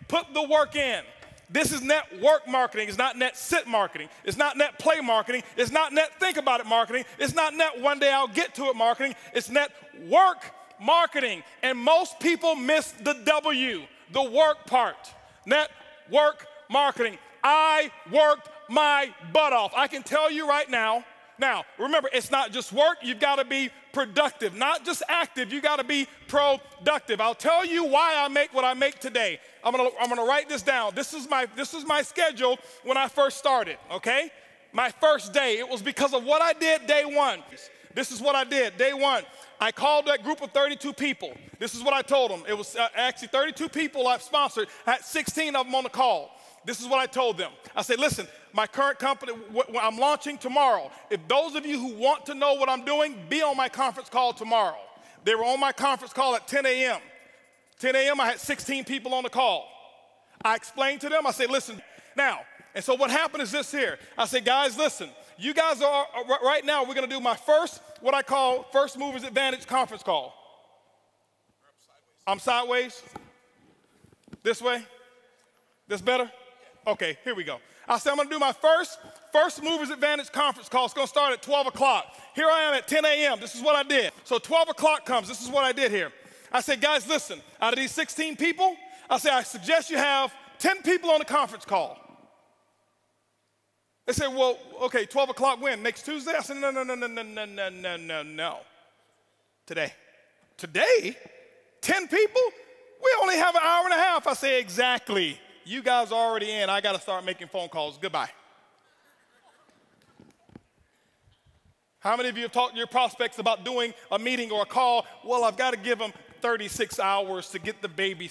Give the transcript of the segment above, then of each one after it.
Put the work in. This is network marketing. It's not net sit marketing. It's not net play marketing. It's not net think about it marketing. It's not net one day I'll get to it marketing. It's net work marketing. And most people miss the W, the work part. Network marketing. I worked my butt off. I can tell you right now. Now, remember, it's not just work. You've got to be productive, not just active. You got to be productive. I'll tell you why I make what I make today. I'm gonna write this down. This is my schedule when I first started, okay? My first day, it was because of what I did day one. This is what I did day one. I called that group of 32 people. This is what I told them. It was actually 32 people I've sponsored. I had 16 of them on the call. This is what I told them. I said, listen, my current company, I'm launching tomorrow. If those of you who want to know what I'm doing, be on my conference call tomorrow. They were on my conference call at 10 a.m. 10 a.m., I had 16 people on the call. I explained to them, I said, listen, now, and so what happened is this here. I said, guys, listen, you guys are, right now, we're going to do my first, what I call First Movers Advantage conference call. I'm sideways? This way? This better? Okay, here we go. I said, I'm going to do my First Movers Advantage conference call. It's going to start at 12 o'clock. Here I am at 10 a.m. This is what I did. So 12 o'clock comes. This is what I did here. I said, guys, listen, out of these 16 people, I said, I suggest you have 10 people on the conference call. They said, well, okay, 12 o'clock when? Next Tuesday? I said, no. Today. Today? 10 people? We only have an hour and a half. I say, exactly. You guys are already in. I got to start making phone calls. Goodbye. How many of you have talked to your prospects about doing a meeting or a call? Well, I've got to give them 36 hours to get the baby.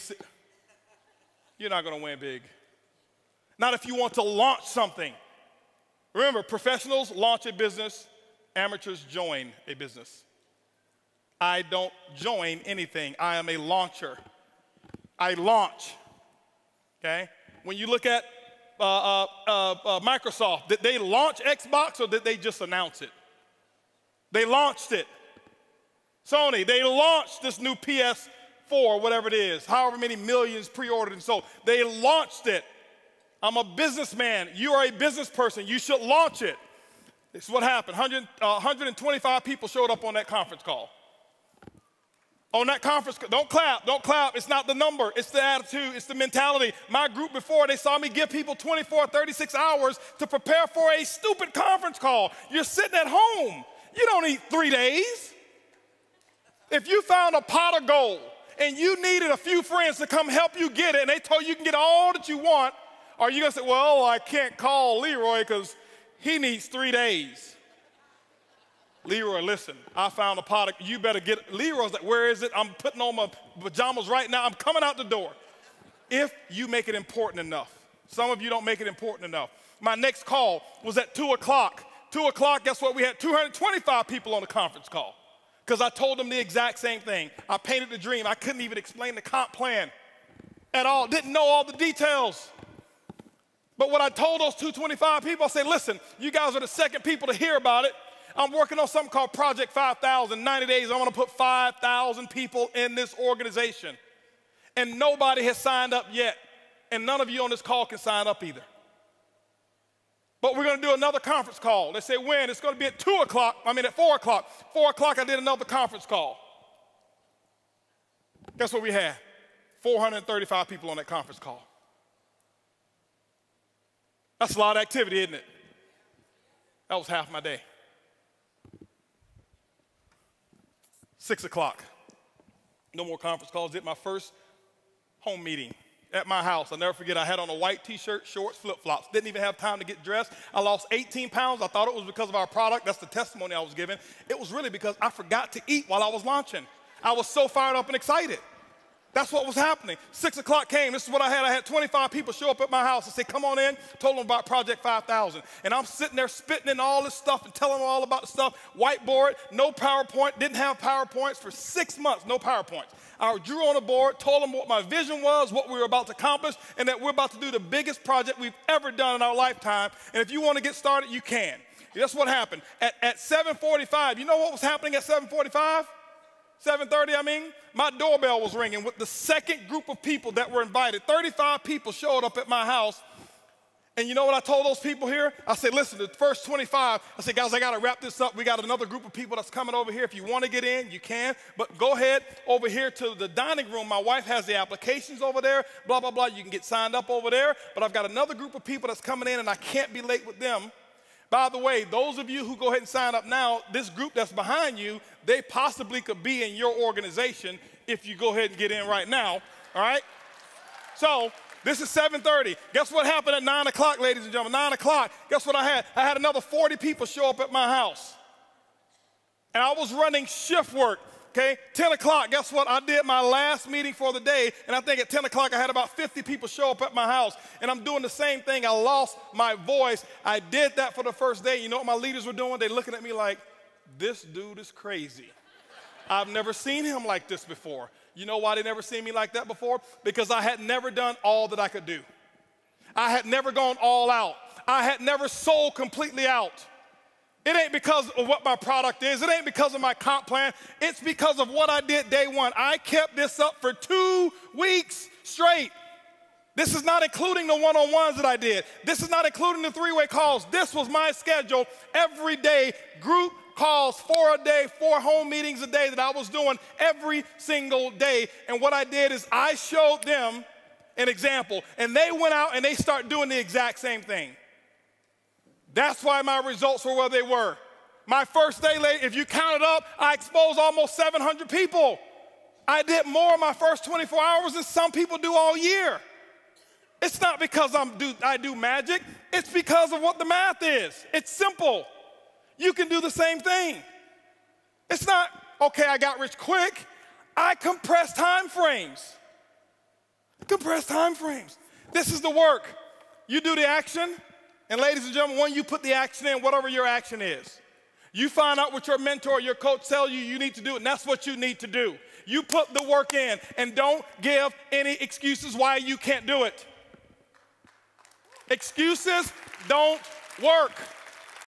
You're not going to win big. Not if you want to launch something. Remember, professionals launch a business. Amateurs join a business. I don't join anything. I am a launcher. I launch. Okay? When you look at Microsoft, did they launch Xbox or did they just announce it? They launched it. Sony, they launched this new PS4, whatever it is, however many millions pre-ordered and sold. They launched it. I'm a businessman. You are a business person. You should launch it. This is what happened. 125 people showed up on that conference call. On that conference, don't clap. It's not the number. It's the attitude. It's the mentality. My group before, they saw me give people 24, 36 hours to prepare for a stupid conference call. You're sitting at home. You don't need 3 days. If you found a pot of gold and you needed a few friends to come help you get it and they told you can get all that you want, are you going to say, well, I can't call Leroy because he needs 3 days? Leroy, listen, I found a pot of, you better get it. Leroy's like, where is it? I'm putting on my pajamas right now. I'm coming out the door. If you make it important enough. Some of you don't make it important enough. My next call was at 2 o'clock. 2 o'clock, guess what? We had 225 people on the conference call because I told them the exact same thing. I painted the dream. I couldn't even explain the comp plan at all. Didn't know all the details. But what I told those 225 people, I said, listen, you guys are the second people to hear about it. I'm working on something called Project 5,000. 90 days, I want to put 5,000 people in this organization. And nobody has signed up yet. And none of you on this call can sign up either. But we're going to do another conference call. They say when? It's going to be at 4 o'clock. 4 o'clock, I did another conference call. Guess what we had? 435 people on that conference call. That's a lot of activity, isn't it? That was half my day. 6 o'clock. No more conference calls. Did my first home meeting at my house. I'll never forget, I had on a white t-shirt, shorts, flip-flops. Didn't even have time to get dressed. I lost 18 pounds. I thought it was because of our product. That's the testimony I was giving. It was really because I forgot to eat while I was launching. I was so fired up and excited. That's what was happening. 6 o'clock came. This is what I had. I had 25 people show up at my house and say, come on in. Told them about Project 5,000. And I'm sitting there spitting in all this stuff and telling them all about the stuff. Whiteboard, no PowerPoint. Didn't have PowerPoints for 6 months. No PowerPoints. I drew on a board, told them what my vision was, what we were about to accomplish, and that we're about to do the biggest project we've ever done in our lifetime. And if you want to get started, you can. That's what happened. At 7:45, you know what was happening at 7:45? 7:30, my doorbell was ringing with the second group of people that were invited. 35 people showed up at my house. And you know what I told those people here? I said, listen, the first 25, I said, guys, I got to wrap this up. We got another group of people that's coming over here. If you want to get in, you can. But go ahead over here to the dining room. My wife has the applications over there, blah, blah, blah. You can get signed up over there. But I've got another group of people that's coming in, and I can't be late with them. By the way, those of you who go ahead and sign up now, this group that's behind you, they possibly could be in your organization if you go ahead and get in right now, all right? So this is 7:30. Guess what happened at 9 o'clock, ladies and gentlemen? 9 o'clock, guess what I had? I had another 40 people show up at my house. And I was running shift work, okay? 10 o'clock, guess what? I did my last meeting for the day, and I think at 10 o'clock I had about 50 people show up at my house. And I'm doing the same thing. I lost my voice. I did that for the first day. You know what my leaders were doing? They're looking at me like, this dude is crazy. I've never seen him like this before. You know why they never seen me like that before? Because I had never done all that I could do. I had never gone all out. I had never sold completely out. It ain't because of what my product is. It ain't because of my comp plan. It's because of what I did day one. I kept this up for 2 weeks straight. This is not including the one-on-ones that I did. This is not including the three-way calls. This was my schedule every day, group calls, 4 a day, 4 home meetings a day that I was doing every single day. And what I did is I showed them an example, and they went out and they started doing the exact same thing. That's why my results were where they were. My first day, if you count it up, I exposed almost 700 people. I did more in my first 24 hours than some people do all year. It's not because I do magic. It's because of what the math is. It's simple. You can do the same thing. It's not, okay, I got rich quick. I compress time frames. Compress time frames. This is the work. You do the action, and ladies and gentlemen, when you put the action in, whatever your action is, you find out what your mentor or your coach tells you need to do, and that's what you need to do. You put the work in, and don't give any excuses why you can't do it. Excuses don't work.